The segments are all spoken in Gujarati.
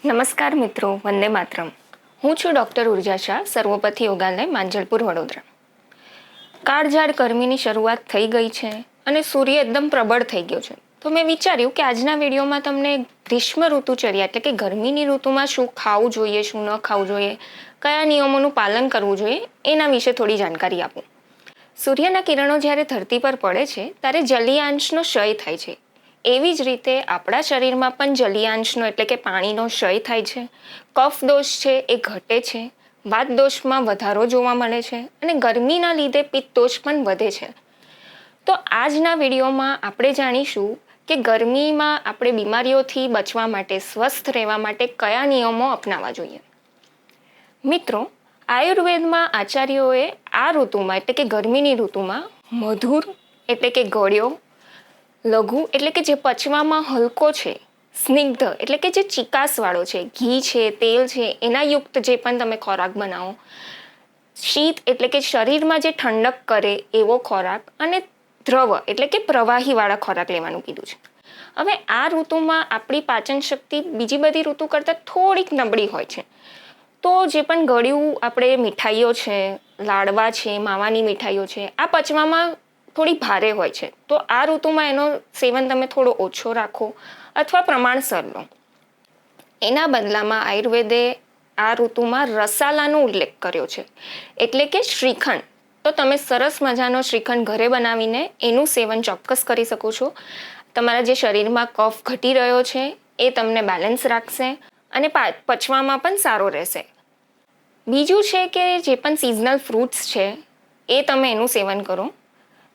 નમસ્કાર મિત્રો, વંદે માતરમ. હું છું ડૉક્ટર ઉર્જા શાહ, સર્વોપતિ યોગાલય, માંજલપુર, વડોદરા. કાળઝાળ ગરમીની શરૂઆત થઈ ગઈ છે અને સૂર્ય એકદમ પ્રબળ થઈ ગયો છે. તો મેં વિચાર્યું કે આજના વિડીયોમાં તમને ગ્રીષ્મ ઋતુચર્યા એટલે કે ગરમીની ઋતુમાં શું ખાવું જોઈએ, શું ન ખાવું જોઈએ, કયા નિયમોનું પાલન કરવું જોઈએ એના વિશે થોડી જાણકારી આપું. સૂર્યના કિરણો જ્યારે ધરતી પર પડે છે ત્યારે જલીય અંશનો ક્ષય થાય છે. એવી જ રીતે આપણા શરીરમાં પણ જલીયાંશનો એટલે કે પાણીનો ક્ષય થાય છે. કફ દોષ છે એ ઘટે છે, વાત દોષમાં વધારો જોવા મળે છે અને ગરમીના લીધે પિત્ત દોષ પણ વધે છે. તો આજના વિડીયોમાં આપણે જાણીશું કે ગરમીમાં આપણે બીમારીઓથી બચવા માટે, સ્વસ્થ રહેવા માટે કયા નિયમો અપનાવવા જોઈએ. મિત્રો, આયુર્વેદમાં આચાર્યોએ આ ઋતુમાં એટલે કે ગરમીની ઋતુમાં મધુર એટલે કે ગળ્યો, લઘુ એટલે કે જે પચવામાં હલકો છે, સ્નિગ્ધ એટલે કે જે ચિકાસવાળો છે, ઘી છે, તેલ છે એના યુક્ત જે પણ તમે ખોરાક બનાવો, શીત એટલે કે શરીરમાં જે ઠંડક કરે એવો ખોરાક, અને દ્રવ એટલે કે પ્રવાહીવાળા ખોરાક લેવાનું કીધું છે. હવે આ ઋતુમાં આપણી પાચન શક્તિ બીજી બધી ઋતુ કરતાં થોડીક નબળી હોય છે. તો જે પણ ગળ્યું આપણે મીઠાઈઓ છે, લાડવા છે, માવાની મીઠાઈઓ છે, આ પચવામાં થોડી ભારે હોય છે. તો આ ઋતુમાં એનો સેવન તમે થોડો ઓછો રાખો અથવા પ્રમાણસર લો. એના બદલામાં આયુર્વેદે આ ઋતુમાં રસાલાનો ઉલ્લેખ કર્યો છે, એટલે કે શ્રીખંડ. તો તમે સરસ મજાનો શ્રીખંડ ઘરે બનાવીને એનું સેવન ચોક્કસ કરી શકો છો. તમારા જે શરીરમાં કફ ઘટી રહ્યો છે એ તમને બેલેન્સ રાખશે અને પચવામાં પણ સારો રહેશે. બીજું છે કે જે પણ સિઝનલ ફ્રૂટ્સ છે એ તમે એનું સેવન કરો.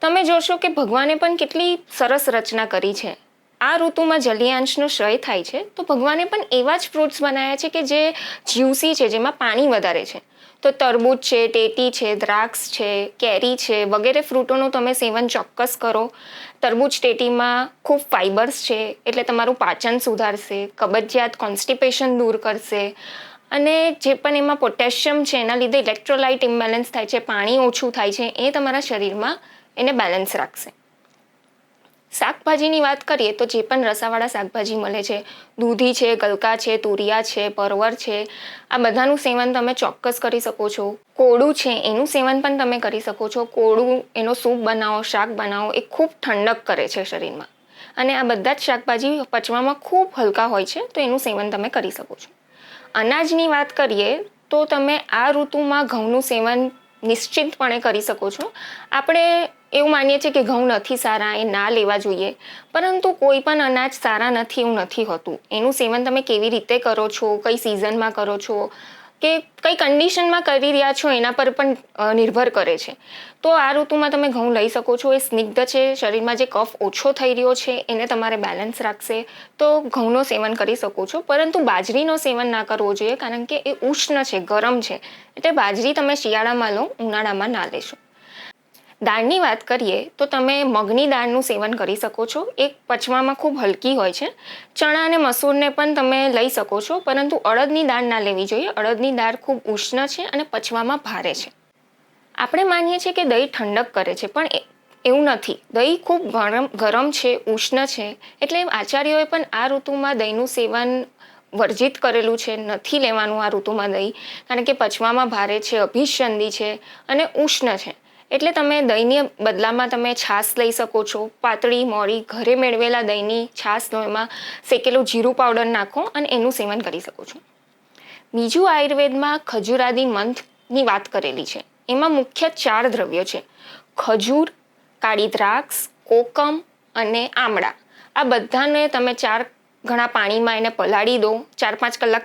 તમે જોશો કે ભગવાને પણ કેટલી સરસ રચના કરી છે. આ ઋતુમાં જલીયાંશનો ક્ષય થાય છે તો ભગવાને પણ એવા જ ફ્રૂટ્સ બનાવ્યા છે કે જે જ્યુસી છે, જેમાં પાણી વધારે છે. તો તરબૂચ છે, ટેટી છે, દ્રાક્ષ છે, કેરી છે વગેરે ફ્રૂટોનું તમે સેવન ચોક્કસ કરો. તરબૂચ ટેટીમાં ખૂબ ફાઇબર્સ છે એટલે તમારું પાચન સુધારશે, કબજિયાત કોન્સ્ટિપેશન દૂર કરશે અને જે પણ એમાં પોટેશિયમ છે એના લીધે ઇલેક્ટ્રોલાઇટ ઇમ્બેલેન્સ થાય છે, પાણી ઓછું થાય છે, એ તમારા શરીરમાં એને બેલેન્સ રાખશે. શાકભાજીની વાત કરીએ તો જે પણ રસાવાળા શાકભાજી મળે છે, દૂધી છે, ગલકા છે, તુરિયા છે, પરવર છે, આ બધાનું સેવન તમે ચોક્કસ કરી શકો છો. કોળું છે એનું સેવન પણ તમે કરી શકો છો. કોળું એનો સૂપ બનાવો, શાક બનાવો, એ ખૂબ ઠંડક કરે છે શરીરમાં. અને આ બધા જ શાકભાજી પચવામાં ખૂબ હલકા હોય છે તો એનું સેવન તમે કરી શકો છો. અનાજની વાત કરીએ તો તમે આ ઋતુમાં ઘઉંનું સેવન નિશ્ચિતપણે કરી શકો છો. આપણે એવું માનીએ છીએ કે ઘઉં નથી સારા, એ ના લેવા જોઈએ, પરંતુ કોઈ પણ અનાજ સારા નથી એવું નથી હોતું. એનું સેવન તમે કેવી રીતે કરો છો, કઈ સિઝનમાં કરો છો કે કઈ કન્ડિશનમાં કરી રહ્યા છો એના પર પણ નિર્ભર કરે છે. તો આ ઋતુમાં તમે ઘઉં લઈ શકો છો. એ સ્નિગ્ધ છે, શરીરમાં જે કફ ઓછો થઈ રહ્યો છે એને તમારે બેલેન્સ રાખશે, તો ઘઉંનો સેવન કરી શકો છો. પરંતુ બાજરીનો સેવન ના કરવો જોઈએ કારણ કે એ ઉષ્ણ છે, ગરમ છે, એટલે બાજરી તમે શિયાળામાં લો, ઉનાળામાં ના લેશો. દાળની વાત કરીએ તો તમે મગની દાળનું સેવન કરી શકો છો. એ પચવામાં ખૂબ હલકી હોય છે. ચણા અને મસૂરને પણ તમે લઈ શકો છો, પરંતુ અડદની દાળ ના લેવી જોઈએ. અડદની દાળ ખૂબ ઉષ્ણ છે અને પચવામાં ભારે છે. આપણે માનીએ છીએ કે દહીં ઠંડક કરે છે, પણ એવું નથી. દહીં ખૂબ ગરમ છે, ઉષ્ણ છે, એટલે આચાર્યોએ પણ આ ઋતુમાં દહીંનું સેવન વર્જિત કરેલું છે. નથી લેવાનું આ ઋતુમાં દહીં, કારણ કે પચવામાં ભારે છે, અભિસંધી છે અને ઉષ્ણ છે. એટલે તમે દહીંની બદલામાં તમે છાશ લઈ શકો છો. પાતળી મોળી ઘરે મેળવેલા દહીંની છાશ લો, એમાં શેકેલું જીરું પાવડર નાખો અને એનું સેવન કરી શકો છો. બીજું, આયુર્વેદમાં ખજૂરાદી મંથની વાત કરેલી છે. એમાં મુખ્ય 4 દ્રવ્યો છે: ખજૂર, કાળી દ્રાક્ષ, કોકમ અને આમળા. આ બધાને તમે 4 ઘણા પાણીમાં એને પલાળી દો, 4-5 કલાક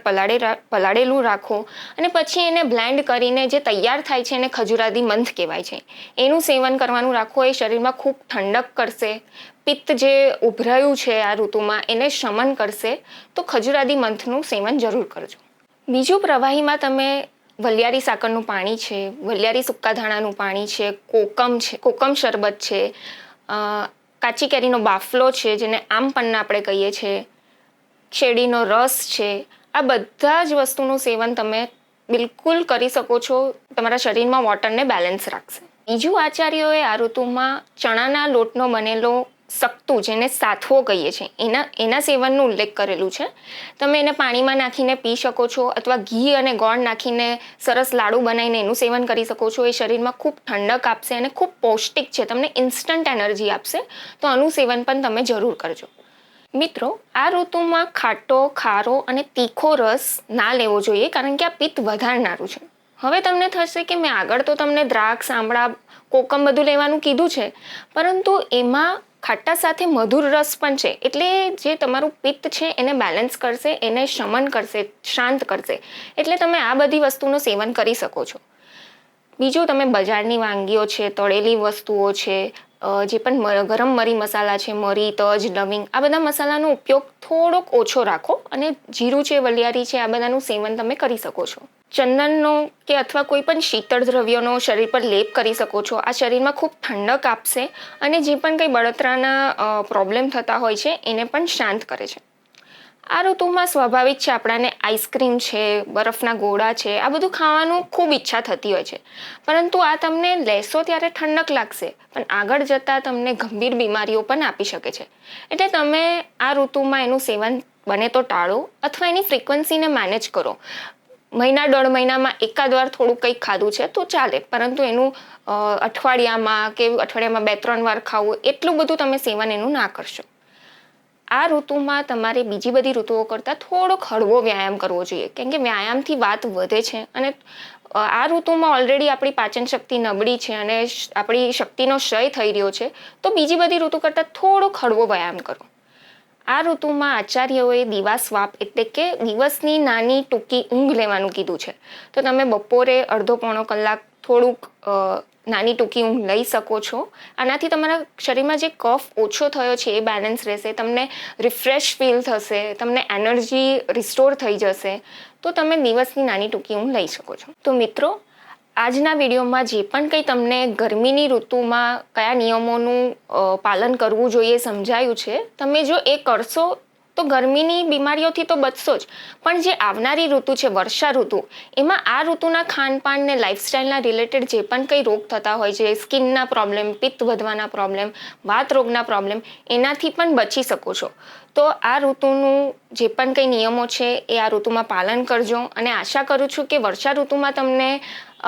પલાળેલું રાખો અને પછી એને બ્લેન્ડ કરીને જે તૈયાર થાય છે એને ખજૂરાદી મંથ કહેવાય છે. એનું સેવન કરવાનું રાખો. એ શરીરમાં ખૂબ ઠંડક કરશે, પિત્ત જે ઉભરાયું છે આ ઋતુમાં એને શમન કરશે. તો ખજૂરાદી મંથનું સેવન જરૂર કરજો. બીજું, પ્રવાહીમાં તમે વલિયારી સાકરનું પાણી છે, વલિયારી સૂકા ધાણાનું પાણી છે, કોકમ શરબત છે, કાચી કેરીનો બાફલો છે જેને આમ પન્ના આપણે કહીએ છીએ, શેરડીનો રસ છે, આ બધા જ વસ્તુનું સેવન તમે બિલકુલ કરી શકો છો. તમારા શરીરમાં વોટરને બેલેન્સ રાખશે. બીજું, આચાર્યોએ આ ઋતુમાં ચણાના લોટનો બનેલો સખ્તું જેને સાથવો કહીએ છીએ એના સેવનનો ઉલ્લેખ કરેલું છે. તમે એને પાણીમાં નાખીને પી શકો છો અથવા ઘી અને ગોળ નાખીને સરસ લાડુ બનાવીને એનું સેવન કરી શકો છો. એ શરીરમાં ખૂબ ઠંડક આપશે અને ખૂબ પૌષ્ટિક છે, તમને ઇન્સ્ટન્ટ એનર્જી આપશે. તો આનું સેવન પણ તમે જરૂર કરજો. મિત્રો, આ ઋતુમાં ખાટો, ખારો અને તીખો રસ ના લેવો જોઈએ, કારણ કે આ પિત્ત વધારનારું છે. હવે તમને થશે કે મેં આગળ તો તમને દ્રાક્ષ, આંબળા, કોકમ બધું લેવાનું કીધું છે, પરંતુ એમાં ખાટા સાથે મધુર રસ પણ છે. એટલે જે તમારું પિત્ત છે એને બેલેન્સ કરશે, એને શમન કરશે, શાંત કરશે. એટલે તમે આ બધી વસ્તુનું સેવન કરી શકો છો. બીજું, તમે બજારની વાનગીઓ છે, તળેલી વસ્તુઓ છે, જે પણ ગરમ મરી મસાલા છે, મરી, તજ, લવિંગ, આ બધા મસાલાનો ઉપયોગ થોડોક ઓછો રાખો અને જીરું છે, વલિયારી છે, આ બધાનું સેવન તમે કરી શકો છો. ચંદનનો કે અથવા કોઈ પણ શીતળ દ્રવ્યોનો શરીર પર લેપ કરી શકો છો. આ શરીરમાં ખૂબ ઠંડક આપશે અને જે પણ કંઈ બળતરાના પ્રોબ્લેમ થતા હોય છે એને પણ શાંત કરે છે. આ ઋતુમાં સ્વાભાવિક છે આપણાને આઈસ્ક્રીમ છે, બરફના ગોળા છે, આ બધું ખાવાનું ખૂબ ઈચ્છા થતી હોય છે. પરંતુ આ તમને લેશો ત્યારે ઠંડક લાગશે, પણ આગળ જતાં તમને ગંભીર બીમારીઓ પણ આપી શકે છે. એટલે તમે આ ઋતુમાં એનું સેવન બને તો ટાળો અથવા એની ફ્રિકવન્સીને મેનેજ કરો. મહિના 1.5 મહિનામાં એકાદ વાર થોડું કંઈક ખાધું છે તો ચાલે, પરંતુ એનું અઠવાડિયામાં 2-3 વાર ખાવું, એટલું બધું તમે સેવન એનું ના કરશો. આ ઋતુમાં તમારે બીજી બધી ઋતુઓ કરતાં થોડોક હળવો વ્યાયામ કરવો જોઈએ, કેમ કે વ્યાયામથી વાત વધે છે અને આ ઋતુમાં ઓલરેડી આપણી પાચન શક્તિ નબળી છે અને આપણી શક્તિનો ક્ષય થઈ રહ્યો છે. તો બીજી બધી ઋતુ કરતાં થોડોક હળવો વ્યાયામ કરો. આ ઋતુમાં આચાર્યોએ દિવાસ્વાપ એટલે કે દિવસની નાની ટૂંકી ઊંઘ લેવાનું કીધું છે. તો તમે બપોરે અડધો-પોણો કલાક થોડુંક નાની ટૂંકી ઊંઘ લઈ શકો છો. આનાથી તમારા શરીરમાં જે કફ ઓછો થયો છે એ બેલેન્સ રહેશે, તમને રિફ્રેશ ફીલ થશે, તમને એનર્જી રિસ્ટોર થઈ જશે. તો તમે દિવસની નાની ટૂંકી ઊંઘ લઈ શકો છો. તો મિત્રો, આજના વિડીયોમાં જે પણ કંઈ તમને ગરમીની ઋતુમાં કયા નિયમોનું પાલન કરવું જોઈએ સમજાયું છે. તમે જો એ કરશો તો ગરમીની બીમારીઓથી તો બચશો જ, પણ જે આવનારી ઋતુ છે વર્ષા ઋતુ, એમાં આ ઋતુના ખાનપાનને લાઇફસ્ટાઇલના રિલેટેડ જે પણ કંઈ રોગ થતા હોય છે, સ્કિનના પ્રોબ્લેમ, પિત્ત વધવાના પ્રોબ્લેમ, વાત રોગના પ્રોબ્લેમ, એનાથી પણ બચી શકો છો. તો આ ઋતુનું જે પણ કંઈ નિયમો છે એ આ ઋતુમાં પાલન કરજો અને આશા કરું છું કે વર્ષા ઋતુમાં તમને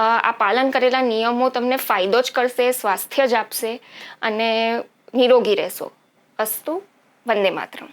આ પાલન કરેલા નિયમો તમને ફાયદો જ કરશે, સ્વાસ્થ્ય જ આપશે અને નિરોગી રહેશો. અસ્તુ. વંદે માતરમ.